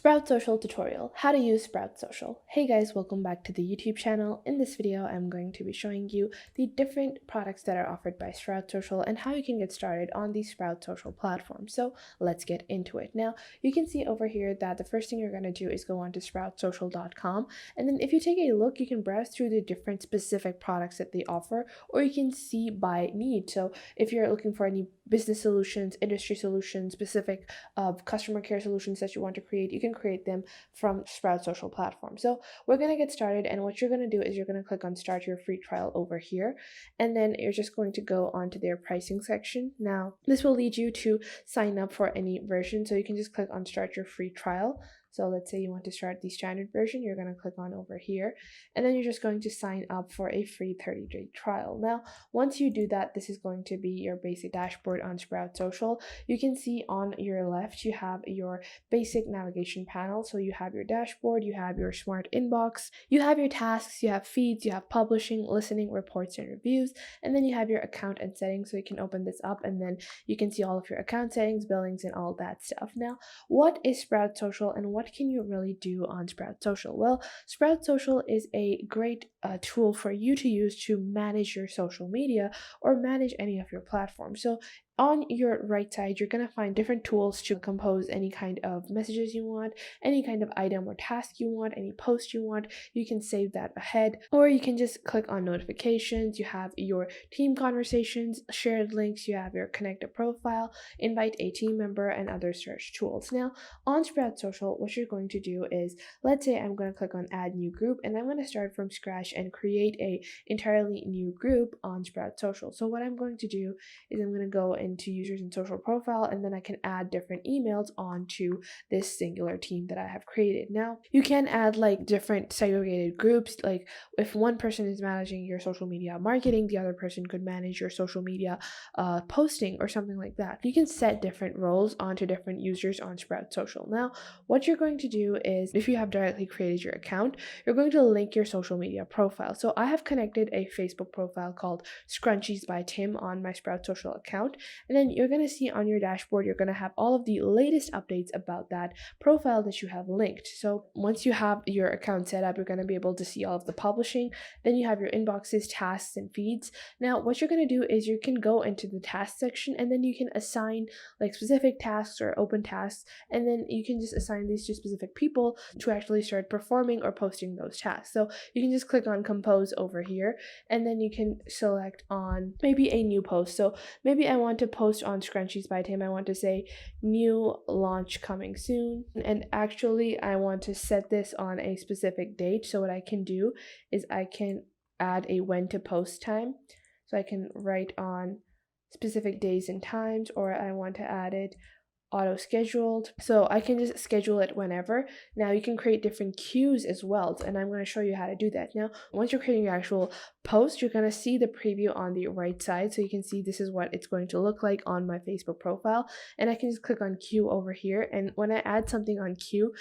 Sprout Social tutorial, how to use Sprout Social. Hey guys, welcome back to the YouTube channel. In this video, I'm going to be showing you the different products that are offered by Sprout Social and how you can get started on the Sprout Social platform. So let's get into it. Now, you can see over here that the first thing you're going to do is go on to sproutsocial.com. And then if you take a look, you can browse through the different specific products that they offer, or you can see by need. So if you're looking for any business solutions, industry solutions, specific customer care solutions that you want to create, you can create them from Sprout Social platform. So we're going to get started, and what you're going to do is you're going to click on start your free trial over here, and then you're just going to go onto their pricing section. Now this will lead you to sign up for any version, so you can just click on start your free trial. So let's say you want to start the standard version, you're going to click on over here, and then you're just going to sign up for a free 30-day trial. Now, once you do that, this is going to be your basic dashboard on Sprout Social. You can see on your left, you have your basic navigation panel. So you have your dashboard, you have your smart inbox, you have your tasks, you have feeds, you have publishing, listening, reports, and reviews, and then you have your account and settings. So you can open this up and then you can see all of your account settings, billings, and all that stuff. Now, what is Sprout Social and what can you really do on Sprout Social? Well, Sprout Social is a great tool for you to use to manage your social media or manage any of your platforms. So on your right side, you're going to find different tools to compose any kind of messages you want, any kind of item or task you want, any post you want. You can save that ahead, or you can just click on notifications. You have your team conversations, shared links, you have your connect a profile, invite a team member, and other search tools. Now, on Sprout Social, what you're going to do is, let's say I'm going to click on add new group, and I'm going to start from scratch and create a entirely new group on Sprout Social. So what I'm going to do is I'm going to go into users and social profile, and then I can add different emails onto this singular team that I have created. Now, you can add like different segregated groups, like if one person is managing your social media marketing, the other person could manage your social media posting or something like that. You can set different roles onto different users on Sprout Social. Now, what you're going to do is, if you have directly created your account, you're going to link your social media profile. So I have connected a Facebook profile called Scrunchies by Tim on my Sprout Social account. And then you're going to see on your dashboard, you're going to have all of the latest updates about that profile that you have linked. So once you have your account set up, you're going to be able to see all of the publishing. Then you have your inboxes, tasks, and feeds. Now, what you're going to do is you can go into the task section, and then you can assign like specific tasks or open tasks, and then you can just assign these to specific people to actually start performing or posting those tasks. So you can just click on compose over here, and then you can select on maybe a new post. So maybe I want to post on Scrunchies by Tim. I want to say new launch coming soon, and actually I want to set this on a specific date. So what I can do is I can add a when to post time. So I can write on specific days and times, or I want to add it auto scheduled, so I can just schedule it whenever. Now you can create different queues as well, and I'm going to show you how to do that. Now, once you're creating your actual post, you're going to see the preview on the right side, so you can see this is what it's going to look like on my Facebook profile, and I can just click on queue over here, and when I add something on queue,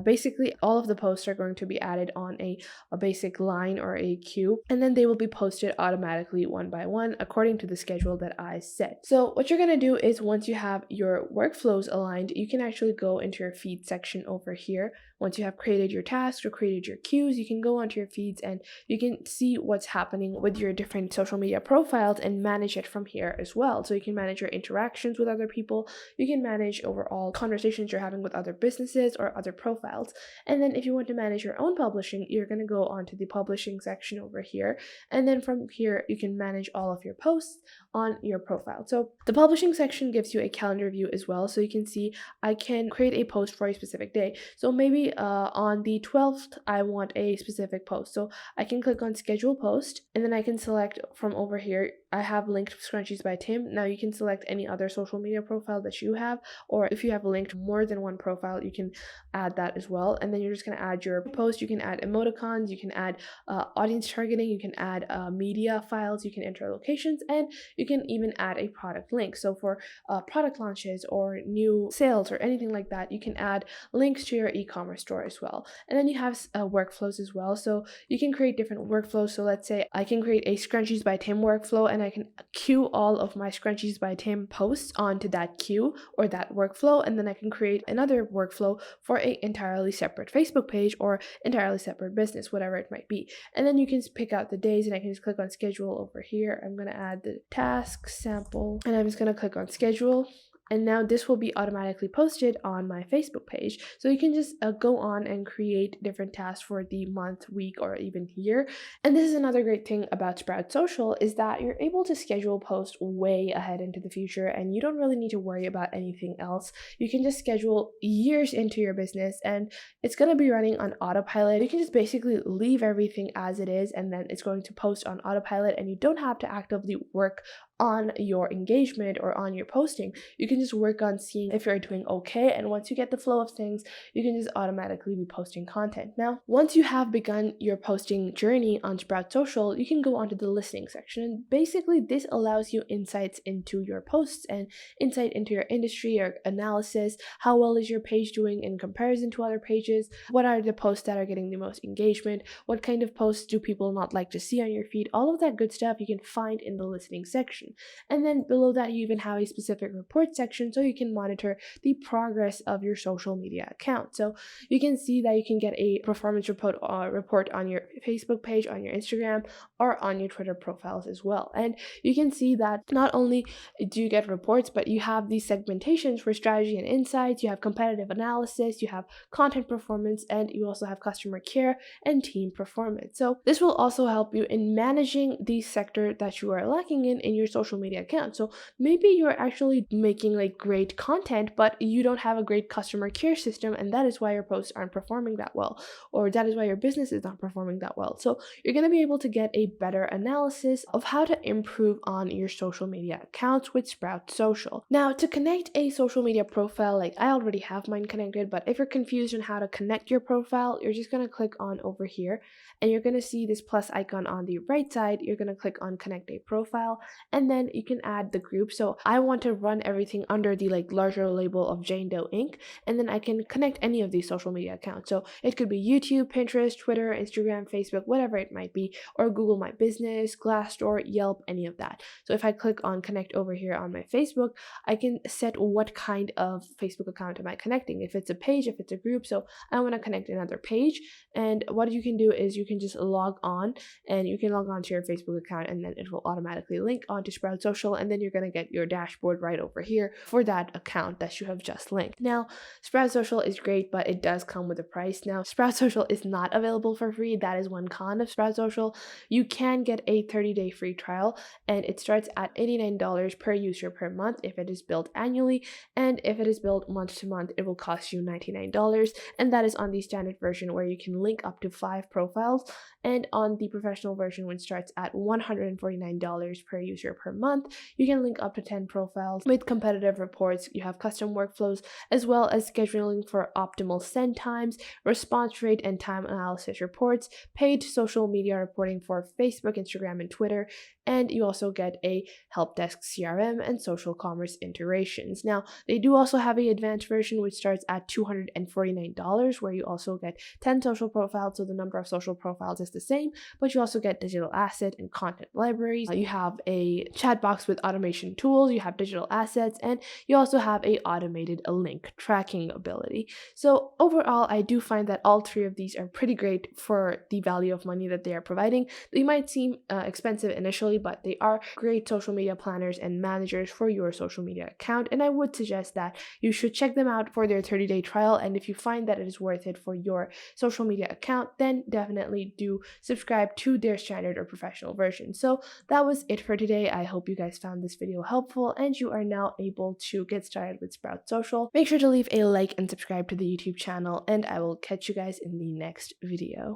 basically all of the posts are going to be added on a basic line or a queue, and then they will be posted automatically one by one according to the schedule that I set. So what you're going to do is, once you have your workflows aligned, you can actually go into your feed section over here. Once you have created your tasks or created your queues, you can go onto your feeds and you can see what's happening with your different social media profiles and manage it from here as well. So you can manage your interactions with other people, you can manage overall conversations you're having with other businesses or other profiles. And then if you want to manage your own publishing, you're going to go onto the publishing section over here, and then from here you can manage all of your posts on your profile. So the publishing section gives you a calendar view as well, so you can see I can create a post for a specific day. So maybe on the 12th I want a specific post, so I can click on schedule post, and then I can select from over here. I have linked Scrunchies by Tim. Now you can select any other social media profile that you have, or if you have linked more than one profile, you can add that as well. And then you're just going to add your post. You can add emoticons, you can add audience targeting, you can add media files, you can enter locations, and you can even add a product link. So for product launches or new sales or anything like that, you can add links to your e-commerce store as well. And then you have workflows as well, so you can create different workflows. So let's say I can create a Scrunchies by Tim workflow, and I can queue all of my Scrunchies by Tim posts onto that queue or that workflow, and then I can create another workflow for a entirely separate Facebook page or entirely separate business, whatever it might be. And then you can pick out the days, and I can just click on schedule over here. I'm going to add the task sample, and I'm just going to click on schedule. And now this will be automatically posted on my Facebook page. So you can just go on and create different tasks for the month, week, or even year. And this is another great thing about Sprout Social, is that you're able to schedule posts way ahead into the future, and you don't really need to worry about anything else. You can just schedule years into your business, and it's going to be running on autopilot. You can just basically leave everything as it is, and then it's going to post on autopilot, and you don't have to actively work on your engagement or on your posting. You can just work on seeing if you're doing okay, and once you get the flow of things, you can just automatically be posting content. Now, once you have begun your posting journey on Sprout Social, you can go onto the listening section, and basically this allows you insights into your posts and insight into your industry or analysis. How well is your page doing in comparison to other pages? What are the posts that are getting the most engagement? What kind of posts do people not like to see on your feed? All of that good stuff you can find in the listening section. And then below that, you even have a specific report section, so you can monitor the progress of your social media account. So you can see that you can get a performance report on your Facebook page, on your Instagram, or on your Twitter profiles as well. And you can see that not only do you get reports, but you have these segmentations for strategy and insights, you have competitive analysis, you have content performance, and you also have customer care and team performance. So this will also help you in managing the sector that you are lacking in your social media account. So maybe you're actually making like great content, but you don't have a great customer care system, and that is why your posts aren't performing that well, or that is why your business is not performing that well. So you're going to be able to get a better analysis of how to improve on your social media accounts with Sprout Social. Now, to connect a social media profile, like I already have mine connected, but if you're confused on how to connect your profile, you're just going to click on over here, and you're going to see this plus icon on the right side. You're going to click on connect a profile, and then you can add the group. So I want to run everything under the like larger label of Jane Doe Inc. And then I can connect any of these social media accounts. So it could be YouTube, Pinterest, Twitter, Instagram, Facebook, whatever it might be, or Google My Business, Glassdoor, Yelp, any of that. So if I click on connect over here on my Facebook, I can set what kind of Facebook account am I connecting. If it's a page, if it's a group. So I want to connect another page. And what you can do is you can just log on, and you can log on to your Facebook account, and then it will automatically link onto Sprout Social, and then you're going to get your dashboard right over here for that account that you have just linked. Now, Sprout Social is great, but it does come with a price. Now, Sprout Social is not available for free. That is one con of Sprout Social. You can get a 30-day free trial, and it starts at $89 per user per month if it is billed annually, and if it is billed month to month, it will cost you $99, and that is on the standard version where you can link up to 5 profiles, and on the professional version, which starts at $149 per user per month, you can link up to 10 profiles with competitive reports. You have custom workflows, as well as scheduling for optimal send times, response rate and time analysis reports, paid social media reporting for Facebook, Instagram, and Twitter, and you also get a help desk CRM and social commerce integrations. Now, they do also have an advanced version which starts at $249, where you also get 10 social profiles, so the number of social profiles is the same, but you also get digital asset and content libraries. You have a chat box with automation tools, you have digital assets, and you also have a automated link tracking ability. So overall, I do find that all 3 of these are pretty great for the value of money that they are providing. They might seem expensive initially, but they are great social media planners and managers for your social media account, and I would suggest that you should check them out for their 30-day trial. And if you find that it is worth it for your social media account, then definitely do subscribe to their standard or professional version. So that was it for today. I hope you guys found this video helpful and you are now able to get started with Sprout Social. Make sure to leave a like and subscribe to the YouTube channel, and I will catch you guys in the next video.